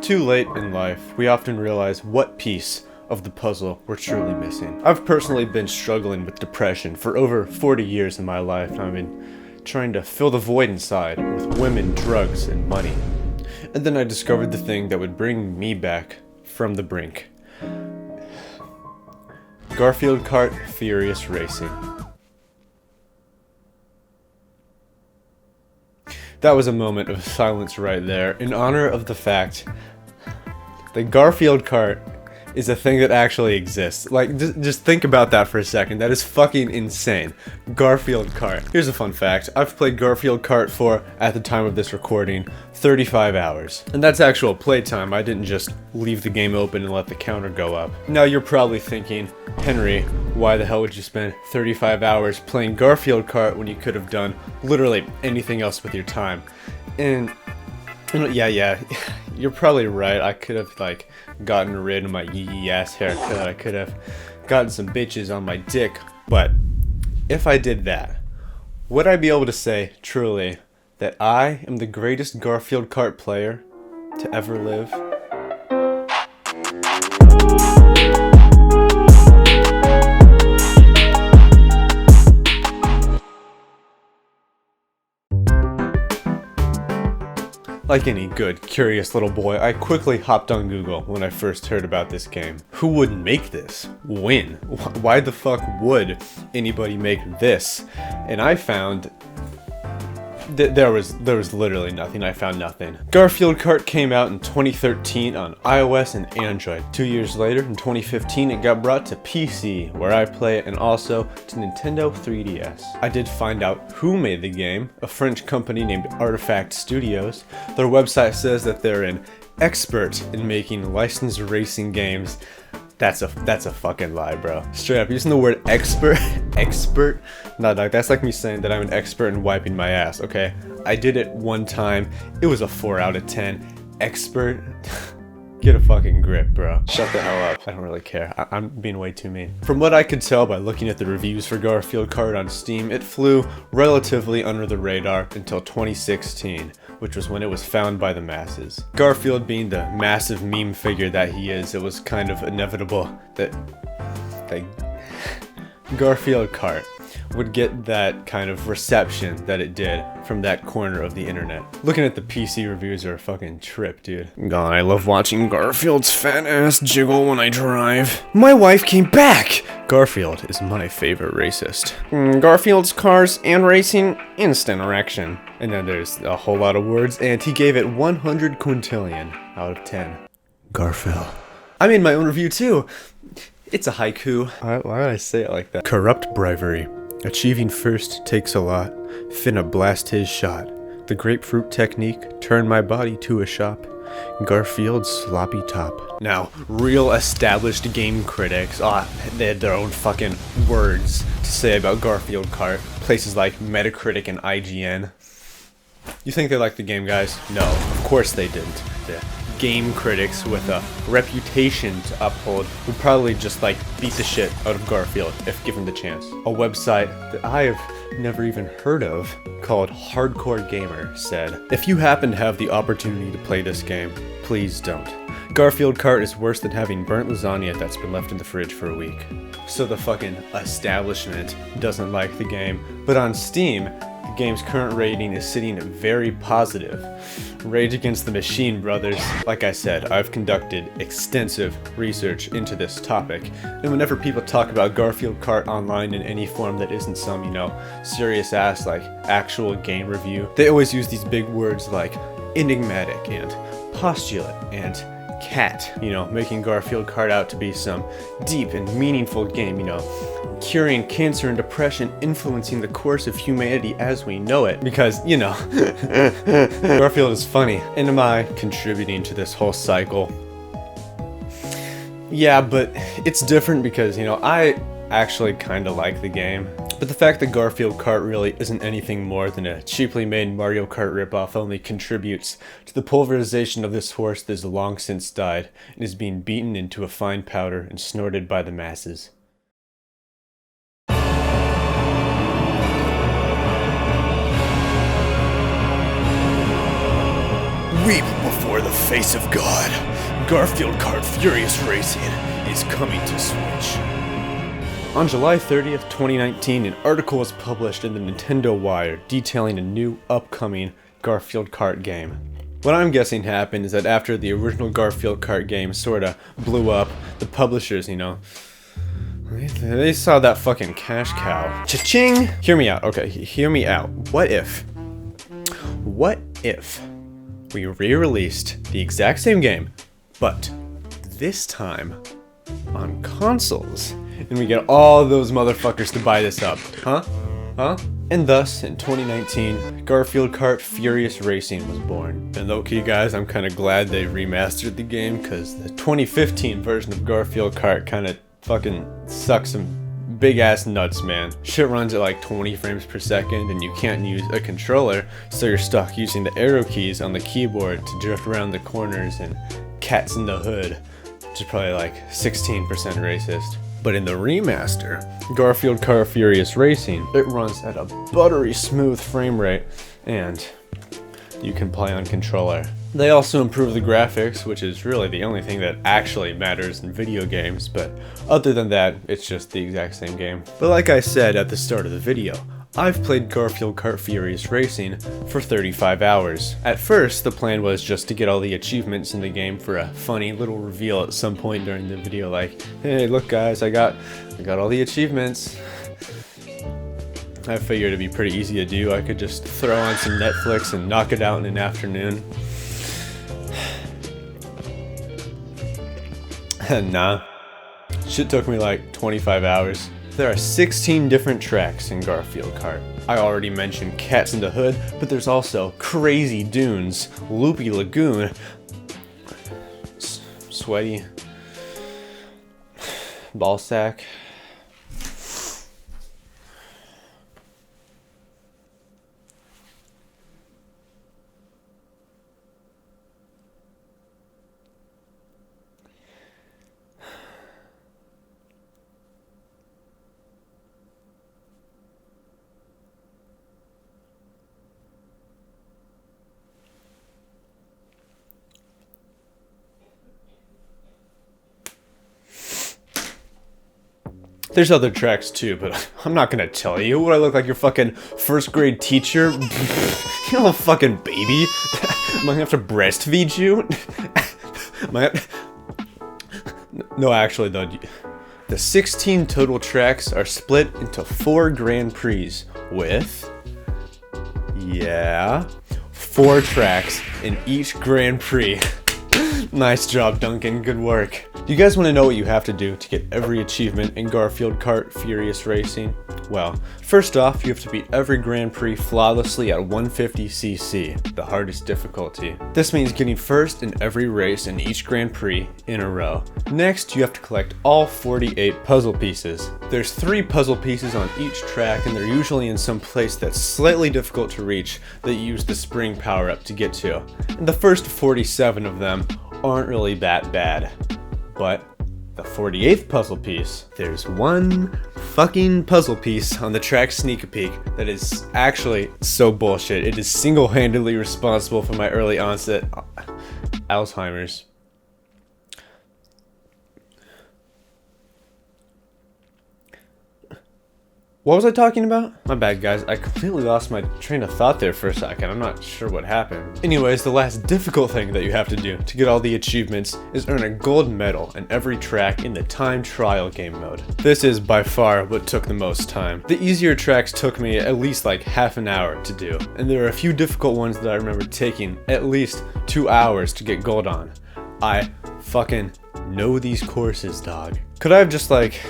Too late in life, we often realize what piece of the puzzle we're truly missing. I've personally been struggling with depression for over 40 years in my life, and I've been trying to fill the void inside with women, drugs, and money. And then I discovered the thing that would bring me back from the brink. Garfield Kart Furious Racing. That was a moment of silence right there, in honor of the fact that Garfield Kart is a thing that actually exists. Like, just think about that for a second. That is fucking insane. Garfield Kart. Here's a fun fact. I've played Garfield Kart for, at the time of this recording, 35 hours. And that's actual playtime. I didn't just leave the game open and let the counter go up. Now you're probably thinking, Henry, why the hell would you spend 35 hours playing Garfield Kart when you could have done literally anything else with your time? And yeah, you're probably right. I could have, like, gotten rid of my yee ass haircut. I could have gotten some bitches on my dick. But if I did that, would I be able to say, truly, that I am the greatest Garfield Kart player to ever live? Like any good, curious little boy, I quickly hopped on Google when I first heard about this game. Who would make this? When? Why the fuck would anybody make this? And I found there was literally nothing. I found nothing. Garfield Kart came out in 2013 on iOS and Android. 2 years later, in 2015, it got brought to PC, where I play it, and also to Nintendo 3DS. I did find out who made the game, a French company named Artifact Studios. Their website says that they're an expert in making licensed racing games. That's a fucking lie, bro. Straight up, using the word expert, not like, that's like me saying that I'm an expert in wiping my ass, okay? I did it one time, it was a 4 out of 10. Expert? Get a fucking grip, bro. Shut the hell up. I don't really care. I'm being way too mean. From what I could tell by looking at the reviews for Garfield Kart on Steam, it flew relatively under the radar until 2016, which was when it was found by the masses. Garfield being the massive meme figure that he is, it was kind of inevitable that Garfield Kart would get that kind of reception that it did from that corner of the internet. Looking at the PC reviews are a fucking trip, dude. God, I love watching Garfield's fat ass jiggle when I drive. My wife came back! Garfield is my favorite racist. Garfield's cars and racing, instant erection. And then there's a whole lot of words, and he gave it 100 quintillion out of 10. Garfield. I made my own review too. It's a haiku. Why did I say it like that? Corrupt bribery. Achieving first takes a lot. Finna blast his shot. The grapefruit technique turned my body to a shop. Garfield's sloppy top. Now, real established game critics, they had their own fucking words to say about Garfield Kart. Places like Metacritic and IGN. You think they liked the game, guys? No, of course they didn't. The game critics with a reputation to uphold would probably just like beat the shit out of Garfield if given the chance. A website that I have never even heard of called Hardcore Gamer said, if you happen to have the opportunity to play this game, please don't. Garfield Kart is worse than having burnt lasagna that's been left in the fridge for a week. So the fucking establishment doesn't like the game, but on Steam, the game's current rating is sitting very positive. Rage Against the Machine brothers. Like I said, I've conducted extensive research into this topic, and whenever people talk about Garfield Kart online in any form that isn't some, serious ass, like, actual game review, they always use these big words like enigmatic and postulate and cat, making Garfield Kart out to be some deep and meaningful game, curing cancer and depression, influencing the course of humanity as we know it. Because, Garfield is funny. And am I contributing to this whole cycle? Yeah, but it's different because, I actually kind of like the game. But the fact that Garfield Kart really isn't anything more than a cheaply made Mario Kart ripoff only contributes to the pulverization of this horse that has long since died and is being beaten into a fine powder and snorted by the masses. Weep before the face of God. Garfield Kart Furious Racing is coming to Switch. On July 30th, 2019, an article was published in the Nintendo Wire detailing a new, upcoming Garfield Kart game. What I'm guessing happened is that after the original Garfield Kart game sorta blew up, the publishers, they saw that fucking cash cow. Cha-ching! Hear me out, okay, hear me out. What if we re-released the exact same game, but this time on consoles, and we get all those motherfuckers to buy this up, huh? And thus, in 2019, Garfield Kart Furious Racing was born. And low-key guys, I'm kinda glad they remastered the game, cause the 2015 version of Garfield Kart kinda fucking sucks some big-ass nuts, man. Shit runs at like 20 frames per second, and you can't use a controller, so you're stuck using the arrow keys on the keyboard to drift around the corners and cats in the hood, which is probably like 16% racist. But in the remaster, Garfield Kart Furious Racing, it runs at a buttery smooth frame rate, and you can play on controller. They also improved the graphics, which is really the only thing that actually matters in video games, but other than that, it's just the exact same game. But like I said at the start of the video, I've played Garfield Kart Furious Racing for 35 hours. At first, the plan was just to get all the achievements in the game for a funny little reveal at some point during the video, like, hey, look guys, I got all the achievements. I figured it'd be pretty easy to do. I could just throw on some Netflix and knock it out in an afternoon. Nah. Shit took me like 25 hours. There are 16 different tracks in Garfield Kart. I already mentioned Cats in the Hood, but there's also Crazy Dunes, Loopy Lagoon, Sweaty, Ballsack, there's other tracks too, but I'm not gonna tell you. What, I look like your fucking first grade teacher? You little fucking baby. Am I gonna have to breastfeed you? No, actually though, the 16 total tracks are split into 4 Grand Prix with, 4 tracks in each Grand Prix. Nice job, Duncan, good work. Do you guys want to know what you have to do to get every achievement in Garfield Kart Furious Racing? Well, first off, you have to beat every Grand Prix flawlessly at 150cc, the hardest difficulty. This means getting first in every race in each Grand Prix in a row. Next, you have to collect all 48 puzzle pieces. There's 3 puzzle pieces on each track, and they're usually in some place that's slightly difficult to reach that you use the spring power-up to get to. And the first 47 of them aren't really that bad. But the 48th puzzle piece, there's one fucking puzzle piece on the track Sneak a Peek that is actually so bullshit. It is single-handedly responsible for my early onset Alzheimer's. What was I talking about? My bad, guys. I completely lost my train of thought there for a second. I'm not sure what happened. Anyways, the last difficult thing that you have to do to get all the achievements is earn a gold medal in every track in the time trial game mode. This is by far what took the most time. The easier tracks took me at least like half an hour to do, and there are a few difficult ones that I remember taking at least 2 hours to get gold on. I fucking know these courses, dog. Could I have just like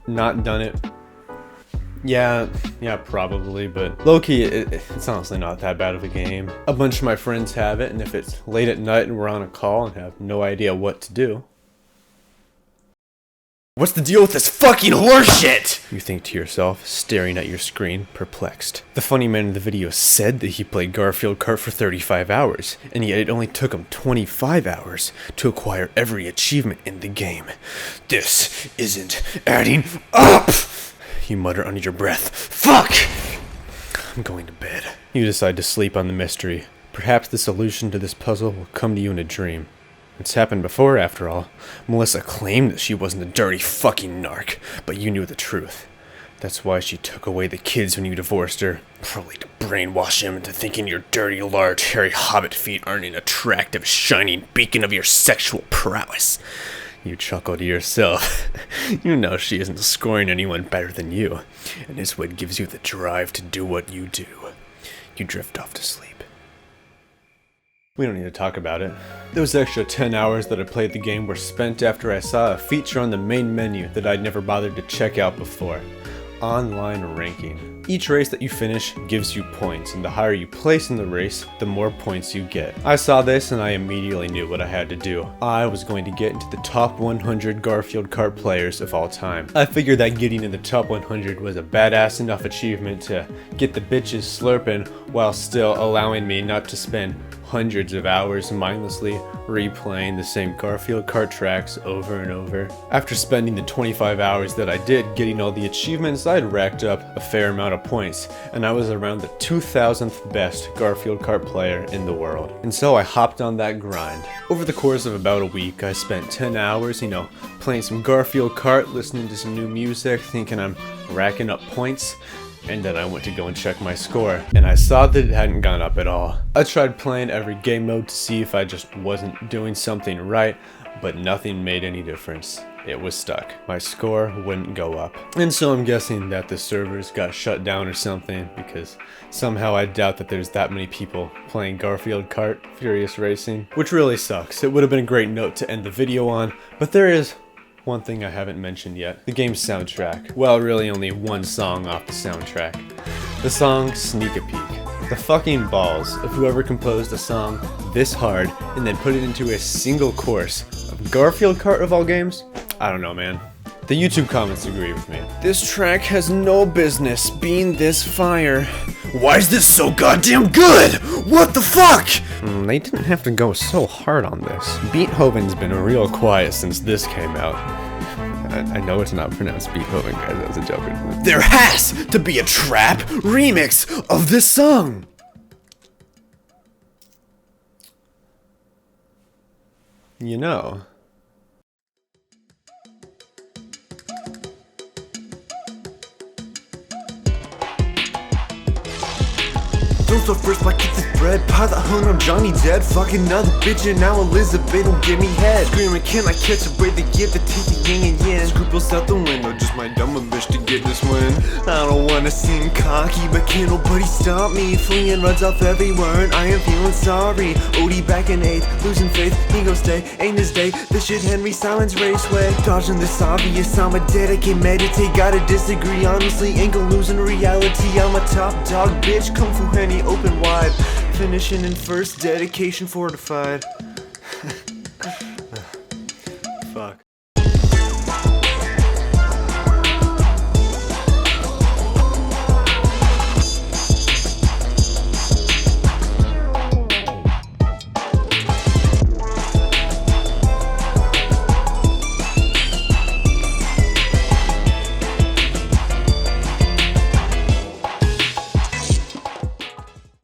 not done it? Yeah, probably, but low-key, it's honestly not that bad of a game. A bunch of my friends have it, and if it's late at night and we're on a call and have no idea what to do. What's the deal with this fucking horseshit? You think to yourself, staring at your screen, perplexed. The funny man in the video said that he played Garfield Kart for 35 hours, and yet it only took him 25 hours to acquire every achievement in the game. This isn't adding up! You mutter under your breath. Fuck! I'm going to bed. You decide to sleep on the mystery, Perhaps the solution to this puzzle will come to you in a dream. It's happened before, after all. Melissa claimed that she wasn't a dirty fucking narc, but you knew the truth. That's why she took away the kids when you divorced her. Probably to brainwash him into thinking your dirty, large, hairy hobbit feet aren't an attractive, shining beacon of your sexual prowess. You chuckle to yourself. You know she isn't scoring anyone better than you, and it's what gives you the drive to do what you do. You drift off to sleep. We don't need to talk about it. Those extra 10 hours that I played the game were spent after I saw a feature on the main menu that I'd never bothered to check out before. Online ranking. Each race that you finish gives you points, and the higher you place in the race, the more points you get. I saw this and I immediately knew what I had to do. I was going to get into the top 100 Garfield Kart players of all time. I figured that getting in the top 100 was a badass enough achievement to get the bitches slurping while still allowing me not to spend hundreds of hours mindlessly replaying the same Garfield Kart tracks over and over. After spending the 25 hours that I did getting all the achievements, I'd racked up a fair amount of points, and I was around the 2000th best Garfield Kart player in the world. And so I hopped on that grind. Over the course of about a week, I spent 10 hours, playing some Garfield Kart, listening to some new music, thinking I'm racking up points. And then I went to go and check my score, and I saw that it hadn't gone up at all. I tried playing every game mode to see if I just wasn't doing something right, but nothing made any difference. It was stuck. My score wouldn't go up. And so I'm guessing that the servers got shut down or something, because somehow I doubt that there's that many people playing Garfield Kart Furious Racing, which really sucks. It would have been a great note to end the video on, but there is one thing I haven't mentioned yet. The game's soundtrack. Well, really only one song off the soundtrack. The song Sneak a Peek. The fucking balls of whoever composed a song this hard and then put it into a single course of Garfield Kart of all games? I don't know, man. The YouTube comments agree with me. This track has no business being this fire. Why is this so goddamn good? What the fuck? They didn't have to go so hard on this. Beethoven's been real quiet since this came out. I know it's not pronounced Beethoven, guys, that was a joke. There has to be a trap remix of this song! You know. Don't start first, like get this bread. Pie that hung on Johnny dead. Fucking another bitch and now Elizabeth don't give me head. Screaming, can I catch a break to get the teeth of yin and yang? Scruples out the window, just my dumb bitch to get this win. I don't wanna seem cocky, but can't nobody stop me. Flinging runs off everywhere and I am feeling sorry. Odie back in 8th, losing faith, he gon' stay. Ain't his day, this shit Henry Simons raceway. Dodging this obvious, I'm a dedicate, meditate. Gotta disagree, honestly, ain't gon' lose in reality. I'm a top dog bitch, kung fu henny open wide. Finishing in first, dedication fortified.